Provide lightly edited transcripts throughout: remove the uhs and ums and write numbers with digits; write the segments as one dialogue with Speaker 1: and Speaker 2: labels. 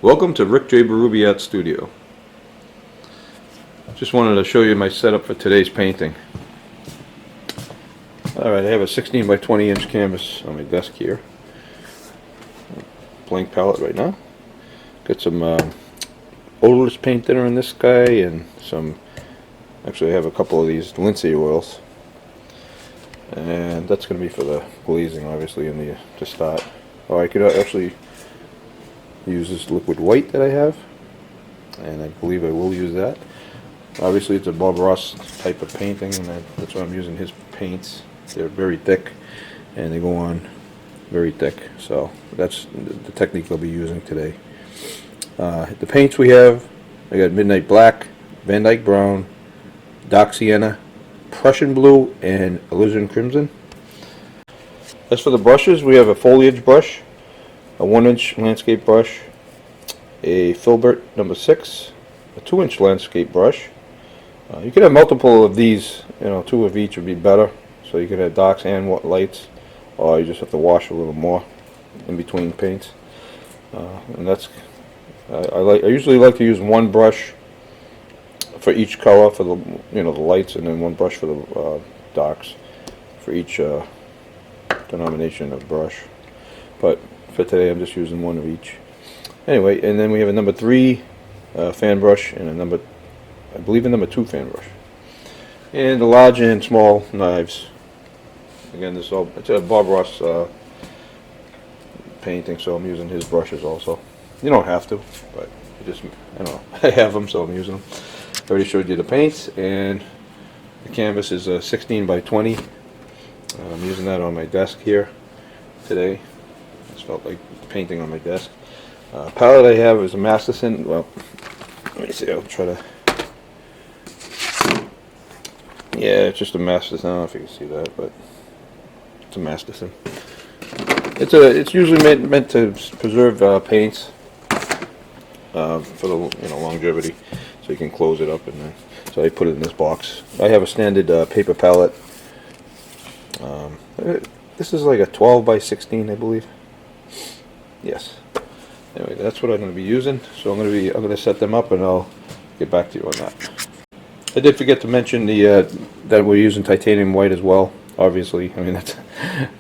Speaker 1: Welcome to Rick J. Barubiat Studio. Just wanted to show you my setup for today's painting. Alright, I have a 16 by 20 inch canvas on my desk here. Blank palette right now. Got some odorless paint thinner in this guy and some, actually I have a couple of these linseed oils. And that's going to be for the glazing obviously in to start. Oh, I could actually use this liquid white that I have, and I believe I will use that. Obviously it's a Bob Ross type of painting, and that's why I'm using his paints. They're very thick and they go on very thick, so that's the technique I'll be using today. The paints we have, I got Midnight Black, Van Dyke Brown, Dark Sienna, Prussian Blue, and Alizarin Crimson. As for the brushes, we have a Foliage Brush, a 1-inch landscape brush, a filbert number 6, a 2-inch landscape brush. You can have multiple of these, 2 of each would be better. So you can have darks and lights, or you just have to wash a little more in between paints. And that's I usually like to use one brush for each color for the the lights, and then one brush for the darks for each denomination of brush. But for today I'm just using one of each. Anyway, and then we have a number 3 fan brush and I believe a number 2 fan brush. And the large and small knives. Again, it's a Bob Ross painting, so I'm using his brushes also. You don't have to, but I have them, so I'm using them. I already showed you the paints, and the canvas is a 16 by 20. I'm using that on my desk here today. Just felt like painting on my desk. Palette I have is a Masterson. Well, let me see. I'll try to. Yeah, it's just a Masterson. I don't know if you can see that, but it's a Masterson. It's usually meant to preserve paints for the longevity, so you can close it up, and then so I put it in this box. I have a standard paper palette. This is like a 12 by 16, I believe. Yes. Anyway, that's what I'm going to be using. So I'm going to set them up, and I'll get back to you on that. I did forget to mention that we're using titanium white as well. Obviously, I mean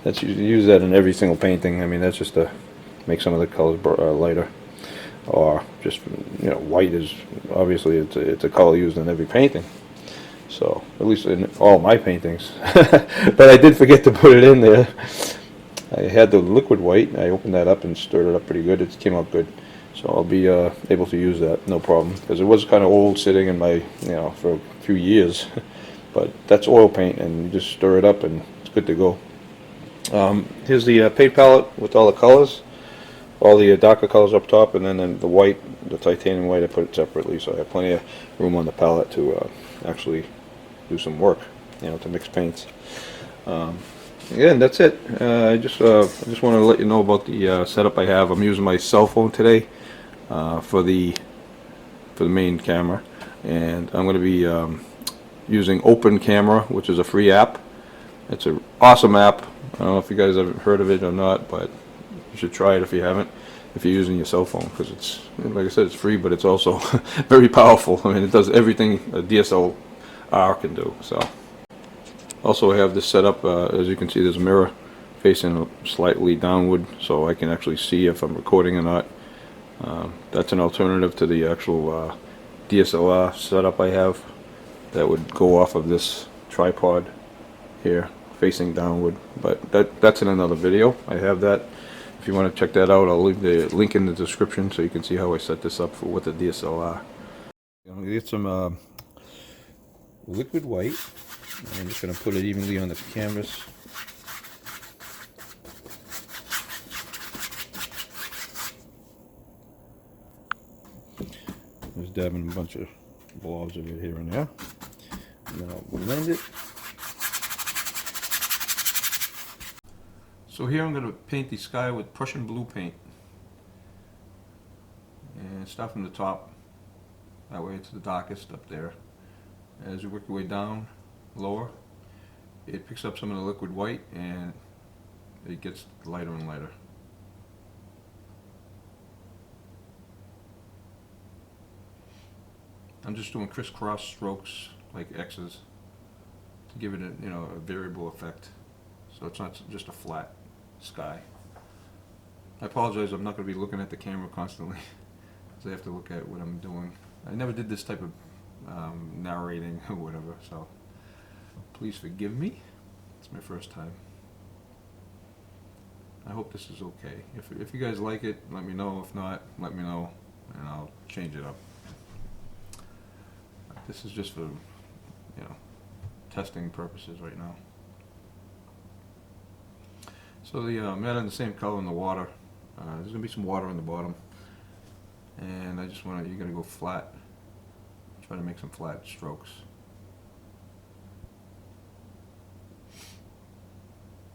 Speaker 1: that's you use that in every single painting. I mean that's just to make some of the colors lighter, or just white is obviously it's a color used in every painting. So at least in all my paintings, but I did forget to put it in there. I had the liquid white. I opened that up and stirred it up pretty good. It came out good, so I'll be able to use that, no problem. Because it was kind of old, sitting in my for a few years. But that's oil paint, and you just stir it up, and it's good to go. Here's the paint palette with all the colors, all the darker colors up top, and then the white, the titanium white, I put it separately, so I have plenty of room on the palette to actually do some work, to mix paints. Again, that's it. I just want to let you know about the setup I have. I'm using my cell phone today for the main camera, and I'm going to be using Open Camera, which is a free app. It's an awesome app. I don't know if you guys have heard of it or not, but you should try it if you haven't, if you're using your cell phone, because it's, like I said, it's free, but it's also very powerful. I mean, it does everything a DSLR can do. So also I have this set up, as you can see there's a mirror facing slightly downward, so I can actually see if I'm recording or not. That's an alternative to the actual DSLR setup I have that would go off of this tripod here facing downward, but that's in another video. I have that. If you want to check that out, I'll leave the link in the description so you can see how I set this up with the DSLR. I'm going to get some liquid white. I'm just going to put it evenly on the canvas. Just dabbing a bunch of blobs of it here and there. And then I'll blend it. So here I'm going to paint the sky with Prussian blue paint. And start from the top. That way it's the darkest up there. As you work your way down, lower, it picks up some of the liquid white and it gets lighter and lighter. I'm just doing crisscross strokes like X's to give it a, you know, a variable effect, so it's not just a flat sky. I apologize, I'm not going to be looking at the camera constantly, so I have to look at what I'm doing. I never did this type of narrating or whatever, so please forgive me. It's my first time. I hope this is okay. If you guys like it, let me know. If not, let me know, and I'll change it up. This is just for, you know, testing purposes right now. So the I'm adding the same color in the water. There's gonna be some water on the bottom, and I just want to. You're gonna go flat. Try to make some flat strokes.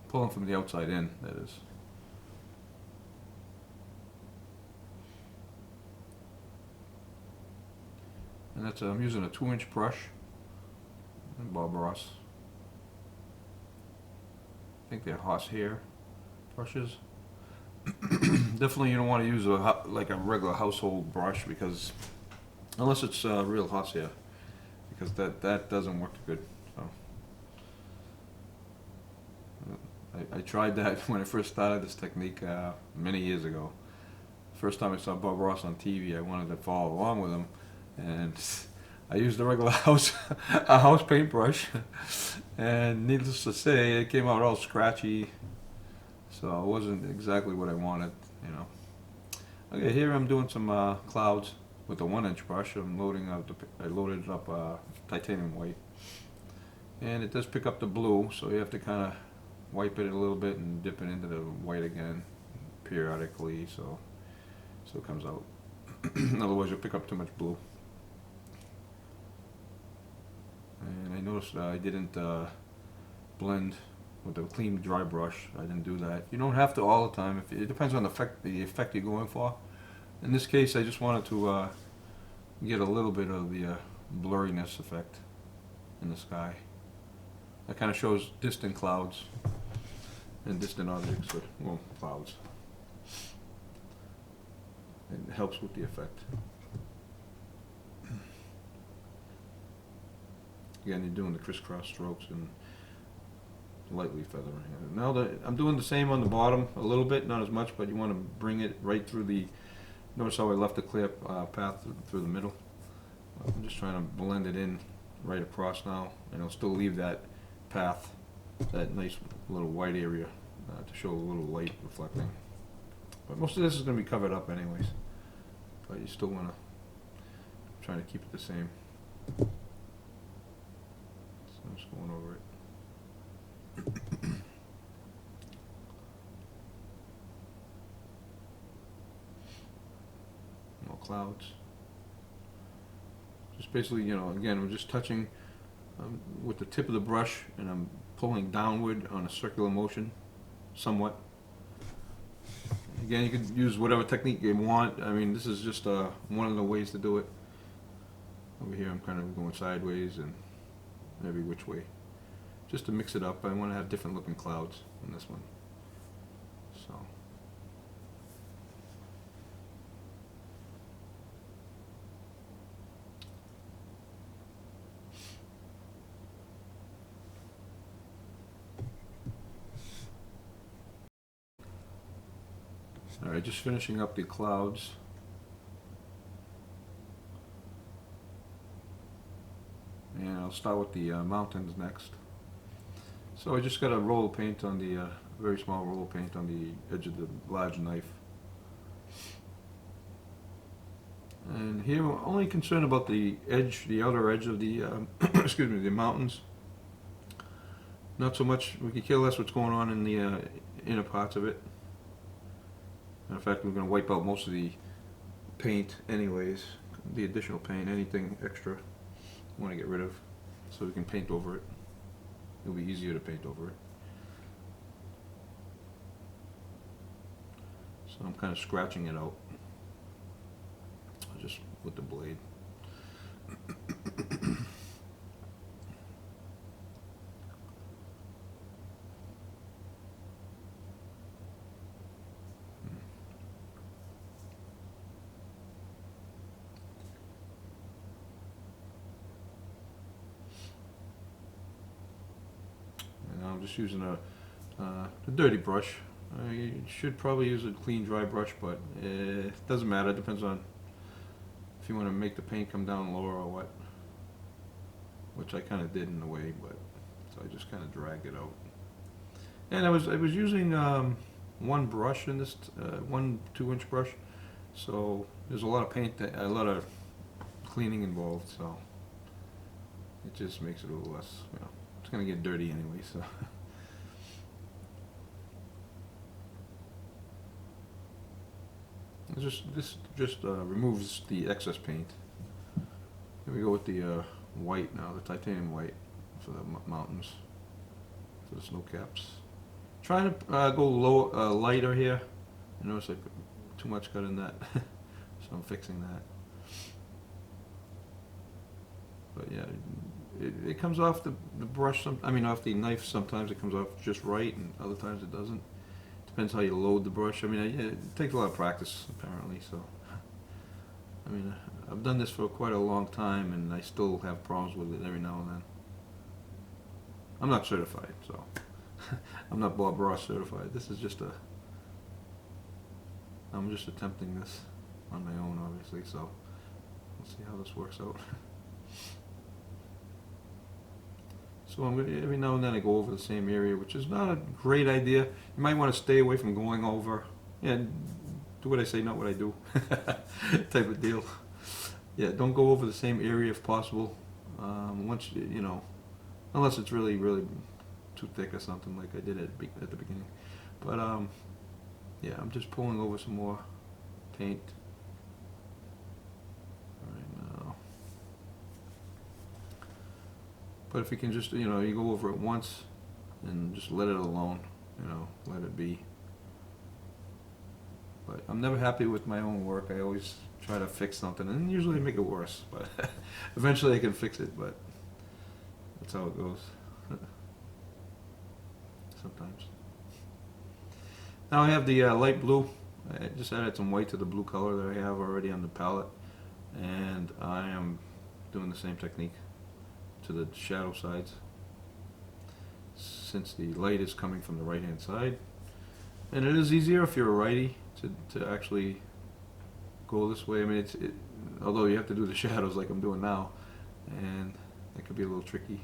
Speaker 1: Pulling from the outside in, that is. And that's I'm using a 2-inch brush, Bob Ross. I think they're horsehair brushes. Definitely, you don't want to use like a regular household brush, because unless it's real horsehair, because that doesn't work good. So I tried that when I first started this technique many years ago. First time I saw Bob Ross on TV, I wanted to follow along with him, and I used a regular house paintbrush, and needless to say, it came out all scratchy. So it wasn't exactly what I wanted, you know. Okay, here I'm doing some clouds with a 1-inch brush. I loaded up titanium white, and it does pick up the blue, so you have to kind of wipe it a little bit and dip it into the white again periodically, so it comes out. Otherwise, you'll pick up too much blue. And I noticed I didn't blend with a clean dry brush. I didn't do that. You don't have to all the time. It depends on the effect you're going for. In this case, I just wanted to get a little bit of the blurriness effect in the sky. That kind of shows distant clouds and distant objects, or, well, clouds. It helps with the effect. Again, you're doing the crisscross strokes and lightly feathering. Now that I'm doing the same on the bottom a little bit, not as much, but you want to bring it right through the. Notice how I left a clear path through the middle. I'm just trying to blend it in right across now, and I'll still leave that path, that nice little white area, to show a little light reflecting. But most of this is going to be covered up anyways. But you still want to try to keep it the same. So I'm just going over it. More clouds. Just basically, you know, again, we're just touching with the tip of the brush, and I'm pulling downward on a circular motion, somewhat. Again, you could use whatever technique you want. I mean, this is just one of the ways to do it. Over here, I'm kind of going sideways and every which way, just to mix it up. I want to have different looking clouds in this one. So. Alright, just finishing up the clouds. And I'll start with the mountains next. So I just got a roll of paint on the, very small roll of paint on the edge of the large knife. And here we're only concerned about the edge, the outer edge of the, excuse me, the mountains. Not so much, we could care less what's going on in the inner parts of it. In fact, we're going to wipe out most of the paint anyways, the additional paint, anything extra we want to get rid of, so we can paint over it. It'll be easier to paint over it. So I'm kind of scratching it out, just with the blade. just using a dirty brush. You should probably use a clean, dry brush, but it doesn't matter. It depends on if you want to make the paint come down lower or what. Which I kind of did in a way, but so I just kind of dragged it out. And I was using one brush in this, one 2-inch brush. So there's a lot of paint, a lot of cleaning involved. So it just makes it a little less, you know, it's gonna get dirty anyway. So. This just removes the excess paint. Here we go with the white now, the titanium white for the mountains, for the snow caps. Trying to go low, lighter here. I notice I put too much got in that, so I'm fixing that. But yeah, it comes off the brush. Off the knife. Sometimes it comes off just right, and other times it doesn't. Depends how you load the brush. It takes a lot of practice, apparently. So, I've done this for quite a long time, and I still have problems with it every now and then. I'm not certified, so I'm not Bob Ross certified. This is just I'm just attempting this on my own, obviously. So, let's see how this works out. So every now and then I go over the same area, which is not a great idea. You might want to stay away from going over. Yeah, do what I say, not what I do, type of deal. Yeah, don't go over the same area if possible. Once you know, unless it's really, really too thick or something like I did at the beginning. But yeah, I'm just pulling over some more paint right now. But if you can just, you go over it once and just let it alone, let it be. But I'm never happy with my own work. I always try to fix something and usually make it worse. But eventually I can fix it, but that's how it goes. Sometimes. Now I have the light blue. I just added some white to the blue color that I have already on the palette. And I am doing the same technique to the shadow sides, since the light is coming from the right hand side, and it is easier if you're a righty to actually go this way. Although you have to do the shadows like I'm doing now, and it could be a little tricky,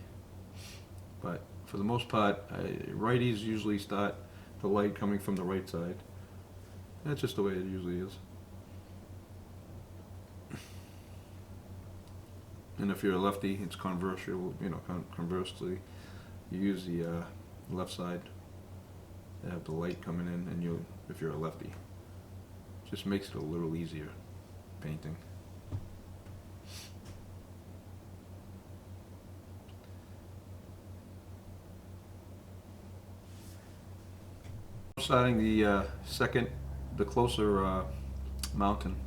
Speaker 1: but for the most part righties usually start the light coming from the right side. That's just the way it usually is. And if you're a lefty, it's conversely, you use the left side to have the light coming in, and if you're a lefty, it just makes it a little easier painting. Starting the the closer mountain.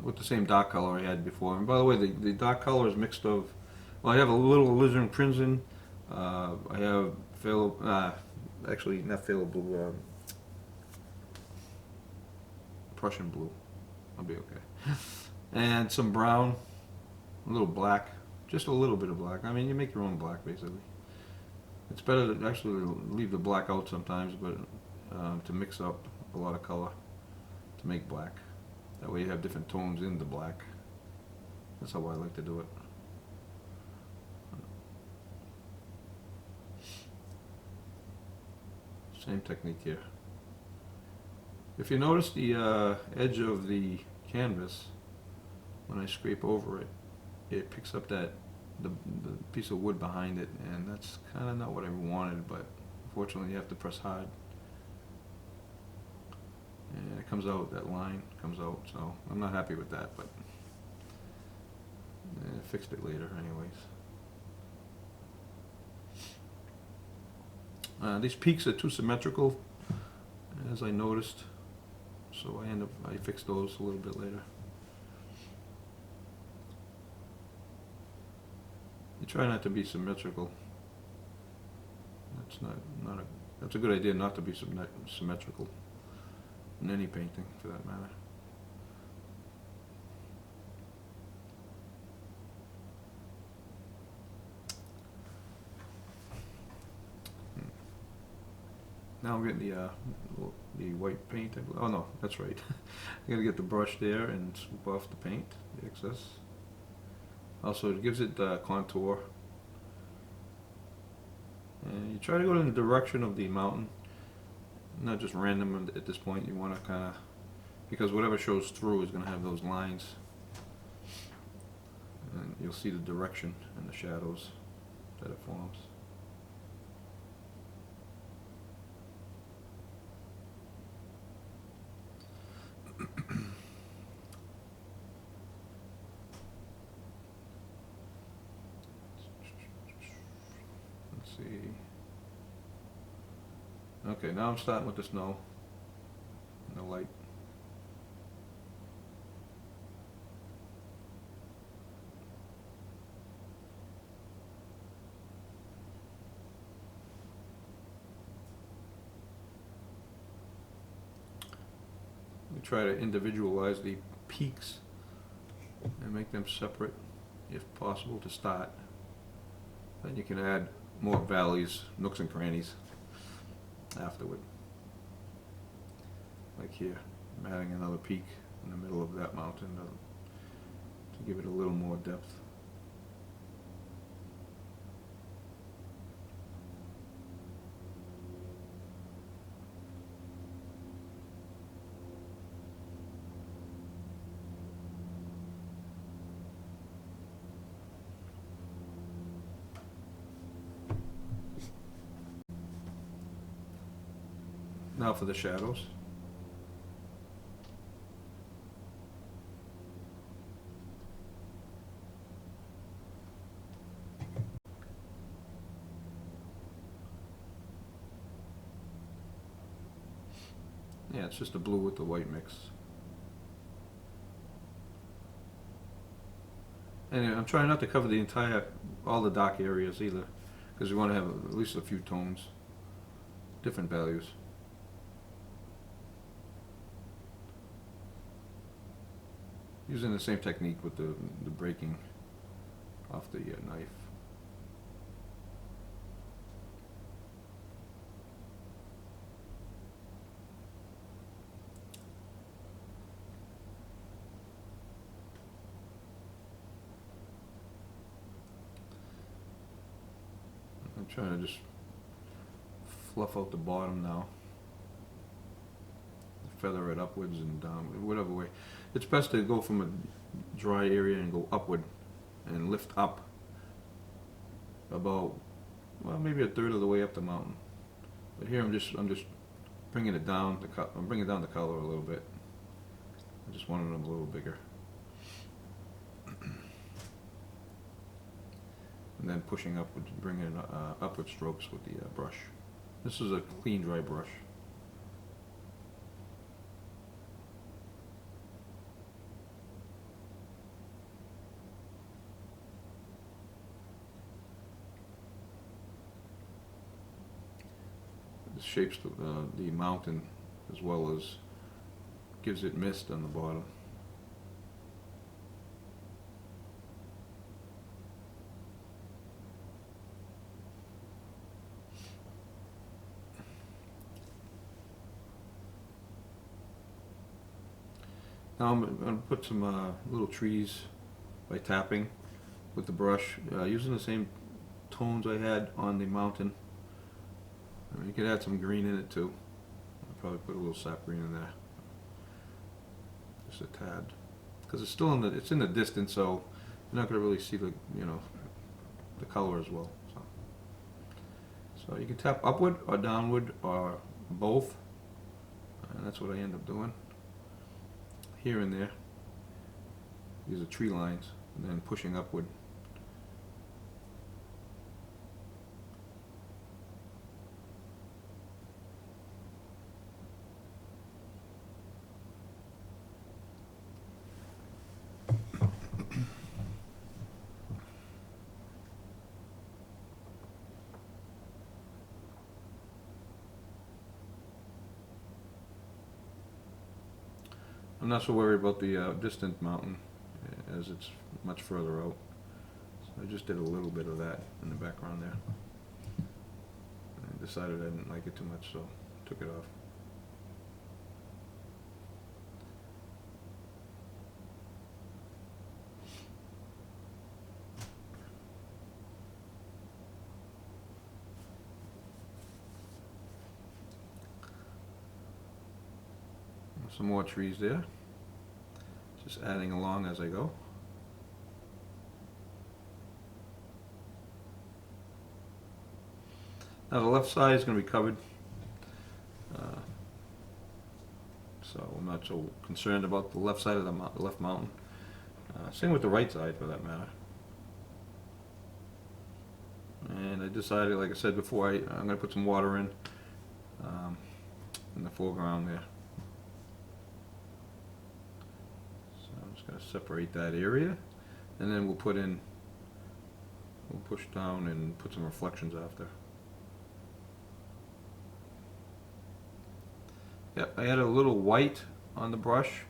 Speaker 1: With the same dark color I had before. And by the way, the dark color is mixed of, well, I have a little alizarin crimson, I have actually not phthalo blue, Prussian blue. I'll be okay. And some brown, a little black, just a little bit of black. You make your own black basically. It's better to actually leave the black out sometimes, but to mix up a lot of color to make black. That way you have different tones in the black. That's how I like to do it. Same technique here. If you notice the edge of the canvas, when I scrape over it, it picks up the piece of wood behind it, and that's kind of not what I wanted, but unfortunately you have to press hard. And it comes out, that line comes out, so I'm not happy with that, but I fixed it later anyways. These peaks are too symmetrical, as I noticed, so I fixed those a little bit later. You try not to be symmetrical. That's a good idea, not to be symmetrical in any painting, for that matter. Now I'm getting the white paint. Oh no, that's right. I gotta get the brush there and swoop off the paint, the excess. Also, it gives it contour. And you try to go in the direction of the mountain, not just random at this point. You want to kind of, because whatever shows through is going to have those lines. And you'll see the direction and the shadows that it forms. Let's see. Okay, now I'm starting with the snow and the light. We try to individualize the peaks and make them separate if possible to start. Then you can add more valleys, nooks and crannies afterward. Like here, I'm adding another peak in the middle of that mountain to give it a little more depth. Now for the shadows. Yeah, it's just the blue with the white mix. And I'm trying not to cover all the dark areas either, because we want to have at least a few tones, different values. Using the same technique with the breaking off the knife. I'm trying to just fluff out the bottom now. Feather it upwards and down, whatever way. It's best to go from a dry area and go upward and lift up about, well, maybe a third of the way up the mountain. But here I'm just bringing it down. I'm bringing down the color a little bit. I just wanted them a little bigger. And then pushing upward, bringing upward strokes with the brush. This is a clean, dry brush. This shapes the mountain as well as gives it mist on the bottom. Now I'm going to put some little trees by tapping with the brush, using the same tones I had on the mountain. You could add some green in it too. I'll probably put a little sap green in there, just a tad, because it's still it's in the distance, so you're not going to really see the the color as well. So you can tap upward or downward or both, and that's what I end up doing. Here and there, these are tree lines, and then pushing upward. I'm not so worried about the distant mountain, as it's much further out. So I just did a little bit of that in the background there. I decided I didn't like it too much, so took it off. Some more trees there. Just adding along as I go. Now the left side is going to be covered, so I'm not so concerned about the left side of the left mountain. Same with the right side for that matter. And I decided, like I said before, I'm going to put some water in the foreground there. So I'm just going to separate that area, and then we'll push down and put some reflections after. Yep, I added a little white on the brush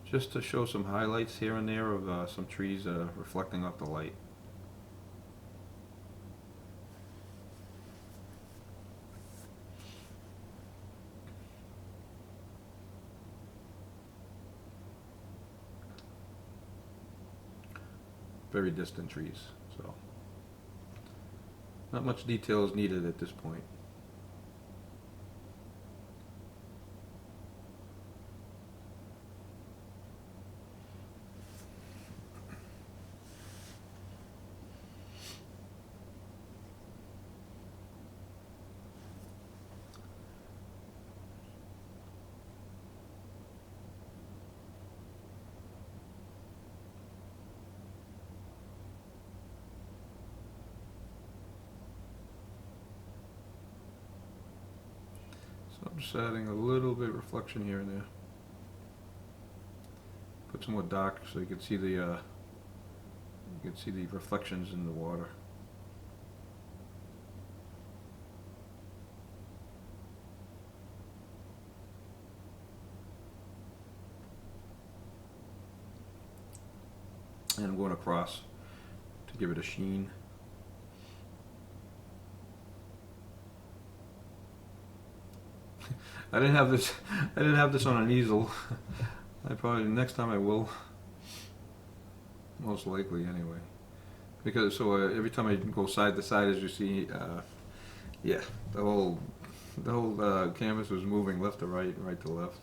Speaker 1: just to show some highlights here and there of some trees reflecting off the light. Very distant trees, so not much detail is needed at this point. So I'm just adding a little bit of reflection here and there. Put some more dark so you can see the reflections in the water. And I'm going across to give it a sheen. I didn't have this on an easel. I probably next time I will. Most likely, anyway. Because every time I go side to side, as you see, yeah, the whole canvas was moving left to right, right to left.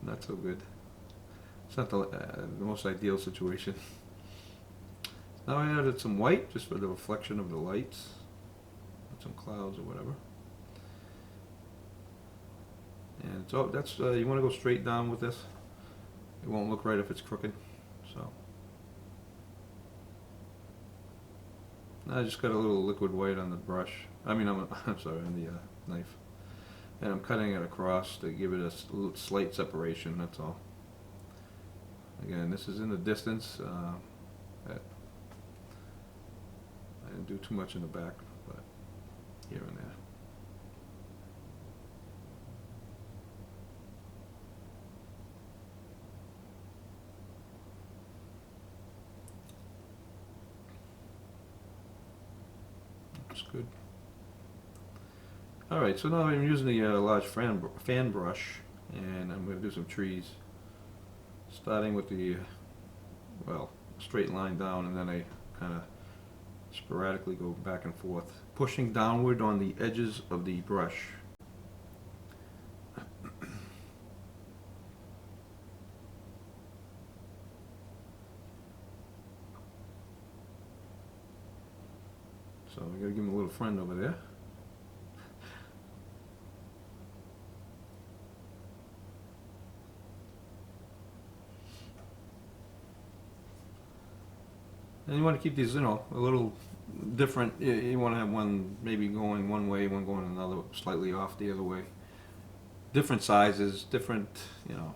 Speaker 1: Not so good. It's not the most ideal situation. Now I added some white just for the reflection of the lights, some clouds or whatever. And so that's you want to go straight down with this. It won't look right if it's crooked. So I just got a little liquid white on the brush. I mean, I'm sorry, on the knife, and I'm cutting it across to give it a slight separation. That's all. Again, this is in the distance. I didn't do too much in the back, but here and there. Good. Alright, so now I'm using the large fan brush, and I'm going to do some trees, starting with the straight line down, and then I kind of sporadically go back and forth, pushing downward on the edges of the brush. So we gotta give him a little friend over there. And you want to keep these, a little different. You want to have one maybe going one way, one going another, slightly off the other way. Different sizes, different,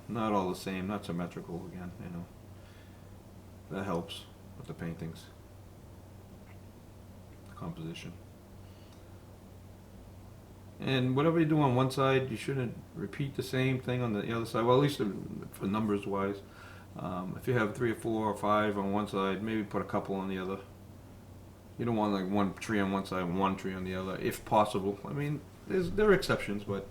Speaker 1: not all the same, not symmetrical again, That helps with the paintings. Composition. And whatever you do on one side, you shouldn't repeat the same thing on the other side. Well, at least for numbers wise. If you have 3 or 4 or 5 on one side, maybe put a couple on the other. You don't want like one tree on one side and one tree on the other, if possible. I mean, there are exceptions, but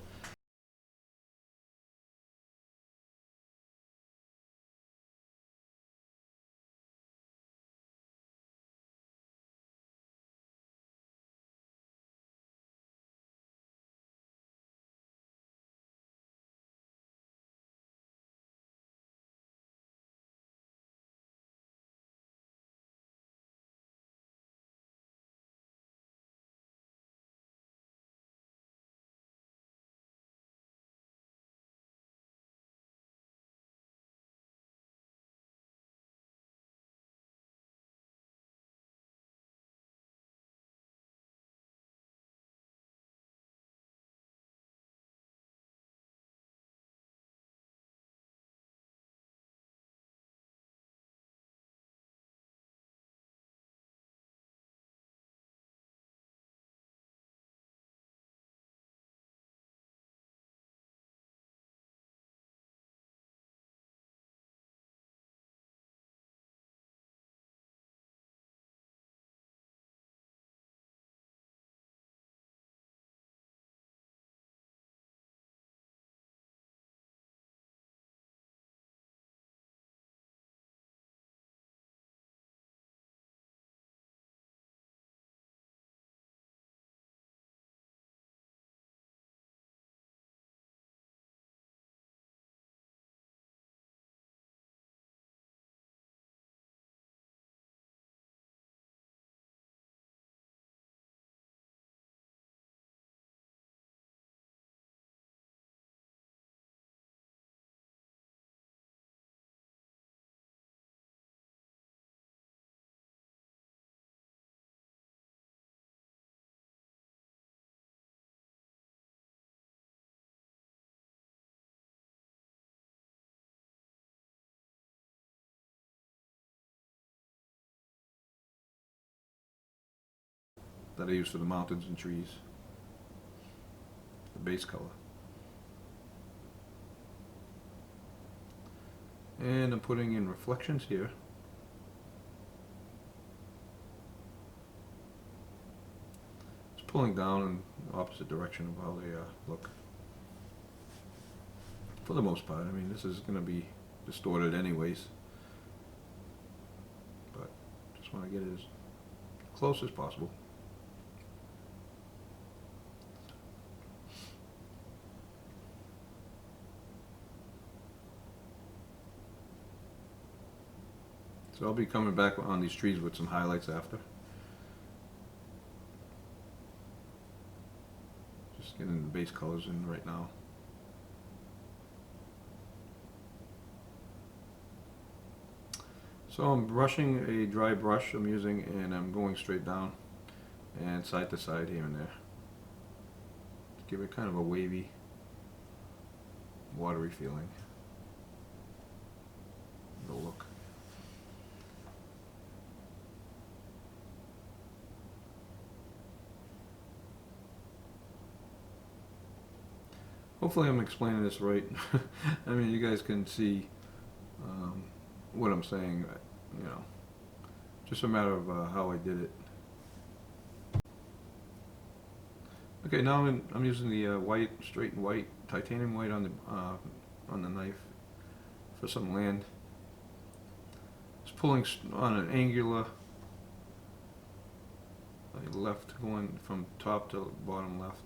Speaker 1: that I use for the mountains and trees. The base color. And I'm putting in reflections here. It's pulling down in the opposite direction of how they look. For the most part, I mean, this is going to be distorted anyways. But just want to get it as close as possible. So I'll be coming back on these trees with some highlights after. Just getting the base colors in right now. So I'm brushing a dry brush I'm using, and I'm going straight down and side to side here and there to give it kind of a wavy, watery feeling. The look. Hopefully I'm explaining this right. I mean, you guys can see what I'm saying, you know, just a matter of how I did it. Okay, now I'm using the white, straight white, titanium white on the knife for some land. It's pulling on an angular left, going from top to bottom left.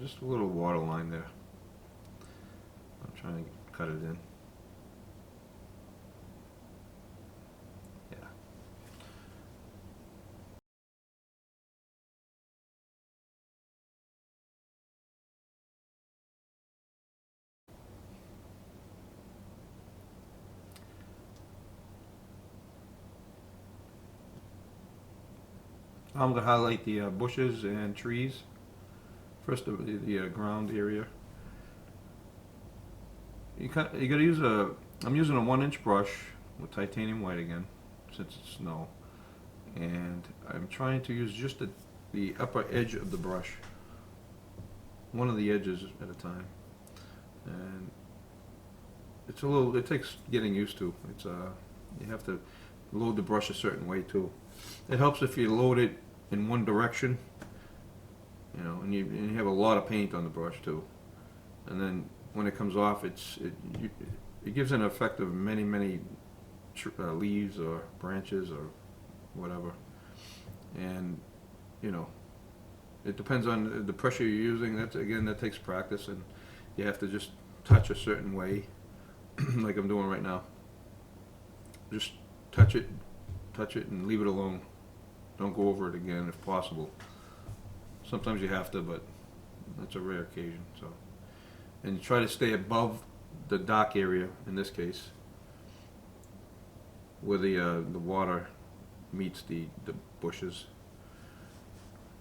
Speaker 1: Just a little water line there. I'm trying to cut it in. Yeah. I'm going to highlight the bushes and trees. First, the ground area. You got to use I'm using a 1-inch brush with titanium white again, since it's snow, and I'm trying to use just the upper edge of the brush, one of the edges at a time, and it's it takes getting used to. It's you have to load the brush a certain way too. It helps if you load it in one direction. You know, and you have a lot of paint on the brush too, and then when it comes off, it gives an effect of many leaves or branches or whatever, and you know, it depends on the pressure you're using. That takes practice, and you have to just touch a certain way, like I'm doing right now. Just touch it, and leave it alone. Don't go over it again if possible. Sometimes you have to, but that's a rare occasion. So, and you try to stay above the dock area in this case, where the water meets the bushes.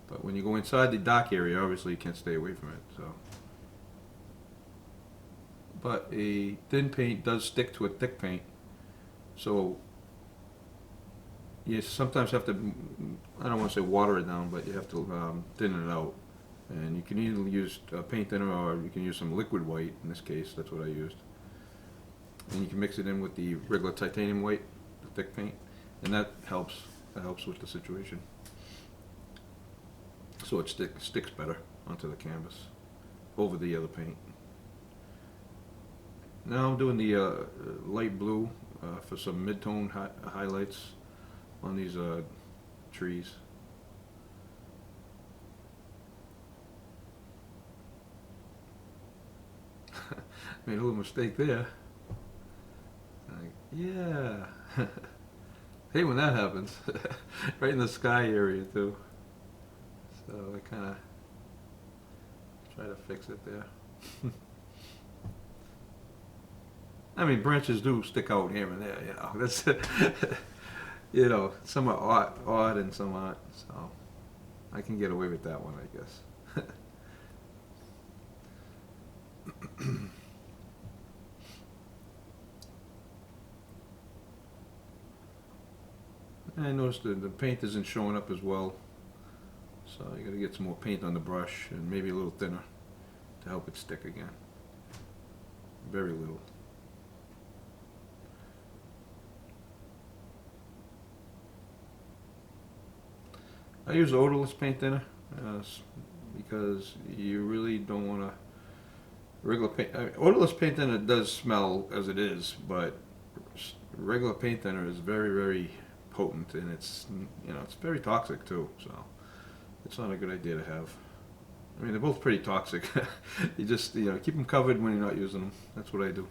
Speaker 1: But when you go inside the dock area, obviously you can't stay away from it. So, but a thin paint does stick to a thick paint, so you sometimes have to, I don't want to say water it down, but you have to thin it out. And you can either use paint thinner, or you can use some liquid white. In this case, that's what I used. And you can mix it in with the regular titanium white, the thick paint, and that helps. That helps with the situation. So it sticks better onto the canvas over the other paint. Now I'm doing the light blue for some mid-tone highlights on these trees. Made a little mistake there. Yeah. Hate when that happens. Right in the sky area too. So I kind of try to fix it there. I mean, branches do stick out here and there, you know. That's, you know, some are odd and some aren't. So I can get away with that one, I guess. I noticed that the paint isn't showing up as well, so you got to get some more paint on the brush and maybe a little thinner to help it stick again. Very little. I use odorless paint thinner because you really don't want to regular paint. Odorless paint thinner does smell as it is, but regular paint thinner is very, very potent, and it's, you know, it's very toxic too. So it's not a good idea to have. I mean, they're both pretty toxic. You just, you know, keep them covered when you're not using them. That's what I do.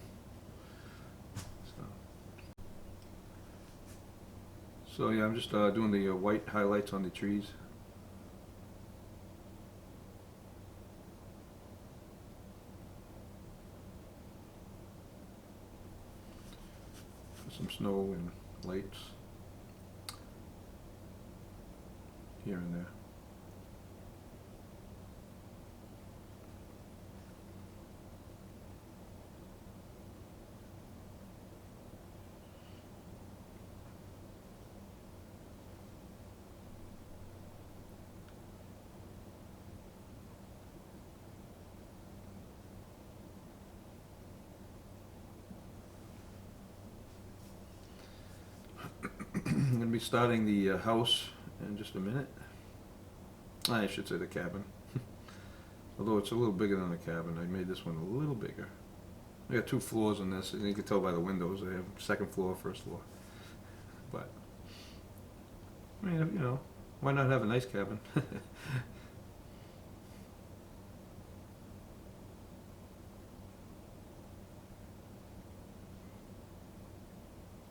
Speaker 1: So yeah, I'm just doing the white highlights on the trees. Some snow and lights here and there. I'm going to be starting the house in just a minute. I should say the cabin. Although it's a little bigger than the cabin, I made this one a little bigger. I got 2 floors on this, and you can tell by the windows. I have 2nd floor, 1st floor. But, I mean, you know, why not have a nice cabin?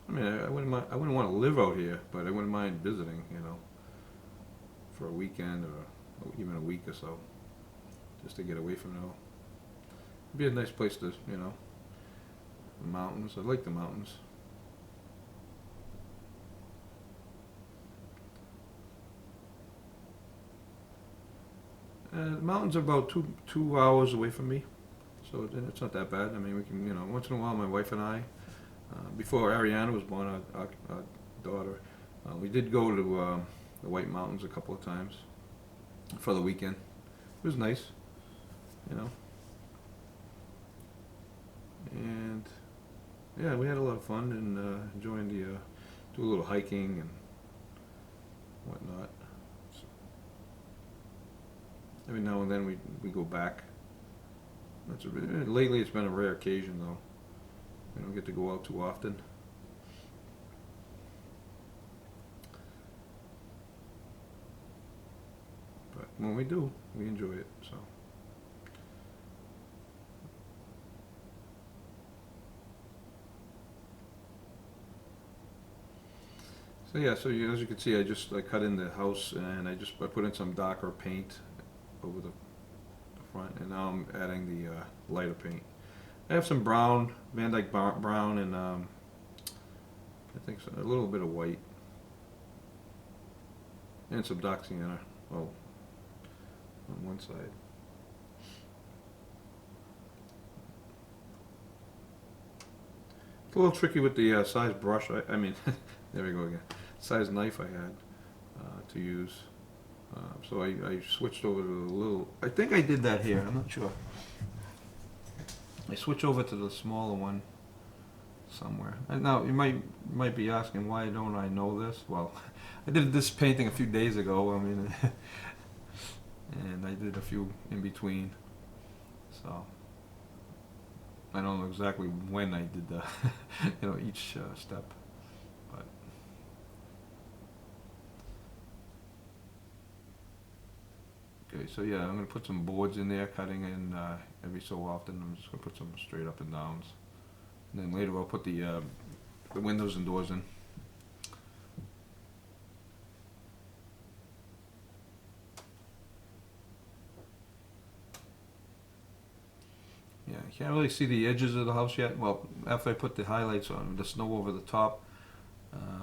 Speaker 1: I mean, I wouldn't want to live out here, but I wouldn't mind visiting, you know, for a weekend or even a week or so, just to get away from it all. It'd be a nice place to, you know, the mountains. I like the mountains. The mountains are about two hours away from me, so it's not that bad. I mean, we can, you know, once in a while, my wife and I, before Ariana was born, our daughter, we did go to the White Mountains a couple of times for the weekend. It was nice, you know. And yeah, we had a lot of fun and enjoying the do a little hiking and whatnot. So every now and then we go back. Lately it's been a rare occasion though. We don't get to go out too often. But when we do, we enjoy it. So yeah, so as you can see, I cut in the house and I put in some darker paint over the front, and now I'm adding the lighter paint. I have some brown, Van Dyke brown, and I think a little bit of white, and some dark sienna. Oh, on one side. It's a little tricky with the size brush. I mean, there we go again. Size knife I had to use. So I switched over to a little. I think I did that here. I'm not sure. I switched over to the smaller one somewhere. And now you might be asking, why don't I know this? Well, I did this painting a few days ago. I mean, and I did a few in between. So I don't know exactly when I did the, you know, each step. But okay, so yeah, I'm going to put some boards in there, cutting in every so often. I'm just going to put some straight up and downs. And then later I'll put the windows and doors in. I can't really see the edges of the house yet. Well, after I put the highlights on, the snow over the top,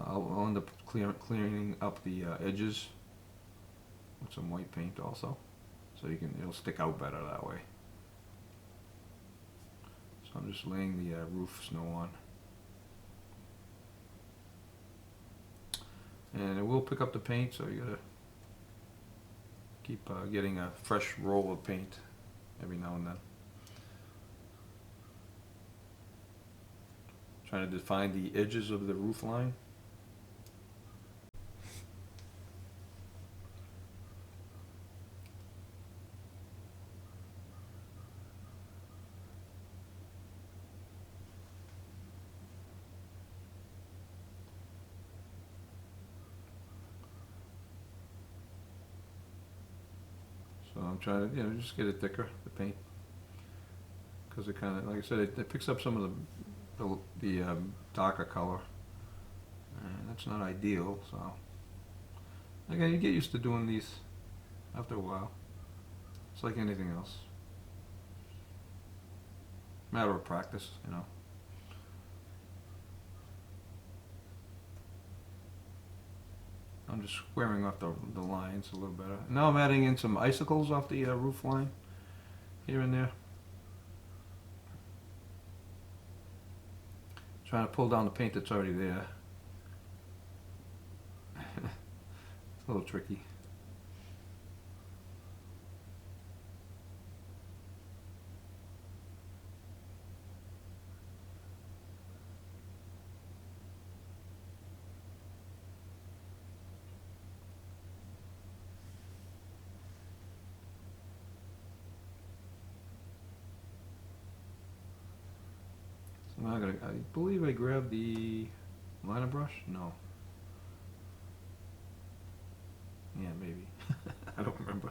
Speaker 1: I'll end up clearing up the edges with some white paint also, so it'll stick out better that way. So I'm just laying the roof snow on, and it will pick up the paint, so you gotta keep getting a fresh roll of paint every now and then. Trying to define the edges of the roof line. So I'm trying to, just get it thicker, the paint, because it kind of, like I said, it picks up some of the darker color, and that's not ideal. So again, you get used to doing these after a while. It's like anything else, matter of practice, I'm just squaring off the lines a little better. Now I'm adding in some icicles off the roof line here and there. Trying to pull down the paint that's already there. It's a little tricky. So now I believe I grabbed the liner brush? No. Yeah, maybe. I don't remember.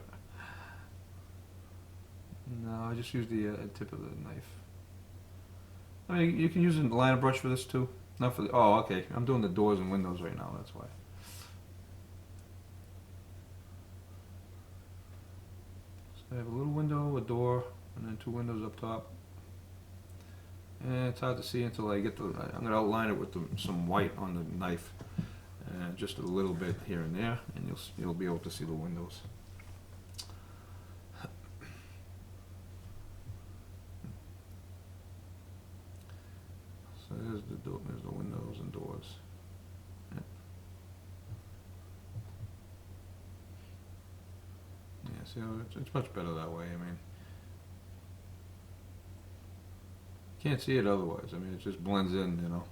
Speaker 1: No, I just used the tip of the knife. I mean, you can use a liner brush for this too. Not for the, oh, okay. I'm doing the doors and windows right now, that's why. So I have a little window, a door, and then two windows up top. And it's hard to see until I get I'm going to outline it with some white on the knife. Just a little bit here and there, and you'll be able to see the windows. So there's the windows and doors. Yeah, see how it's much better that way. I mean, can't see it otherwise. I mean, it just blends in,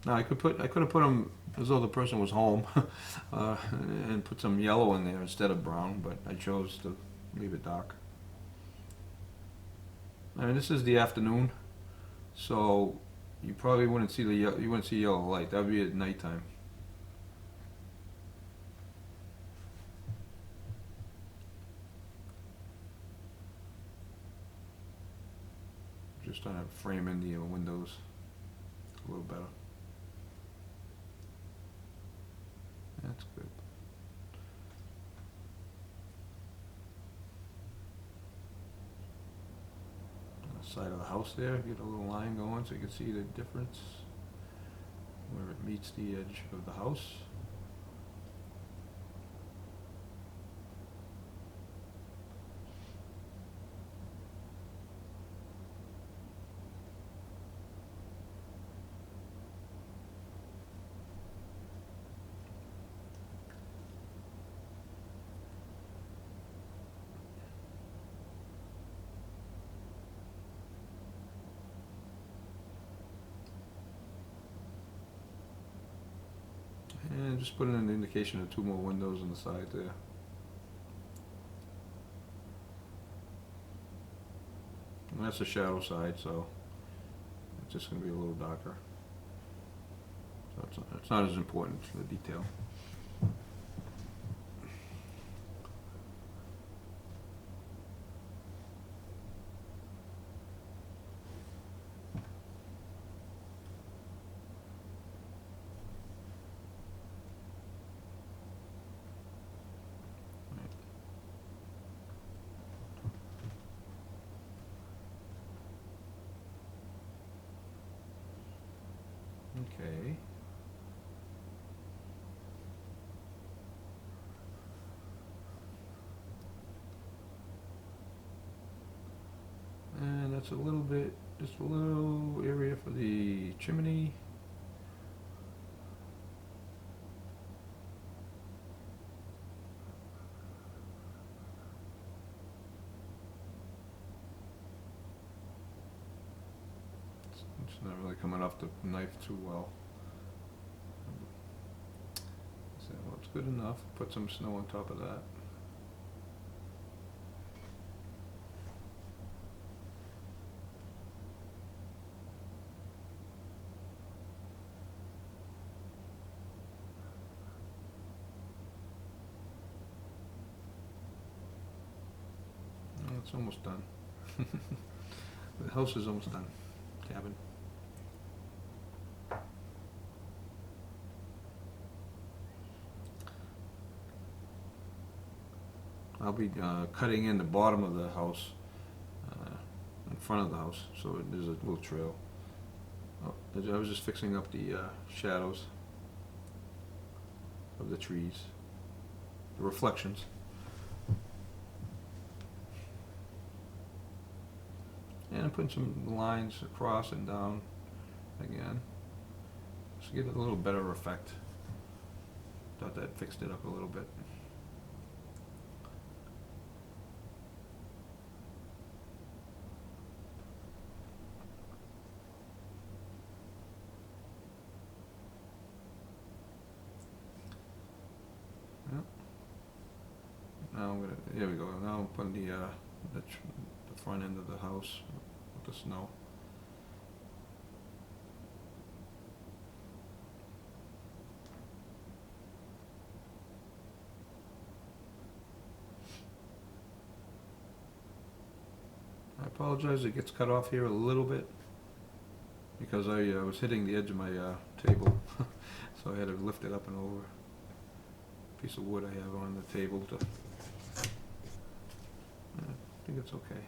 Speaker 1: Now I could have put them as though the person was home, and put some yellow in there instead of brown, but I chose to leave it dark. I mean, this is the afternoon, so you probably wouldn't see yellow light. That would be at nighttime. Just trying to frame in the windows a little better. That's good. On the side of the house there, get a little line going so you can see the difference where it meets the edge of the house. And just put in an indication of two more windows on the side there. And that's the shadow side, so it's just going to be a little darker. So it's not as important for the detail. a little bit, just a little area for the chimney. It's not really coming off the knife too well. So, well, it's good enough. Put some snow on top of that. It's almost done. The house is almost done. Cabin. I'll be cutting in the bottom of the house, in front of the house, so there's a little trail. Oh, I was just fixing up the shadows of the trees, the reflections. And I'm putting some lines across and down again, just to get a little better effect. Thought that fixed it up a little bit. Yep. Now I'm gonna, here we go. Now I'm putting the front end of the house with the snow. I apologize, it gets cut off here a little bit because I was hitting the edge of my table, so I had to lift it up and over. Piece of wood I have on the table to. I think it's okay.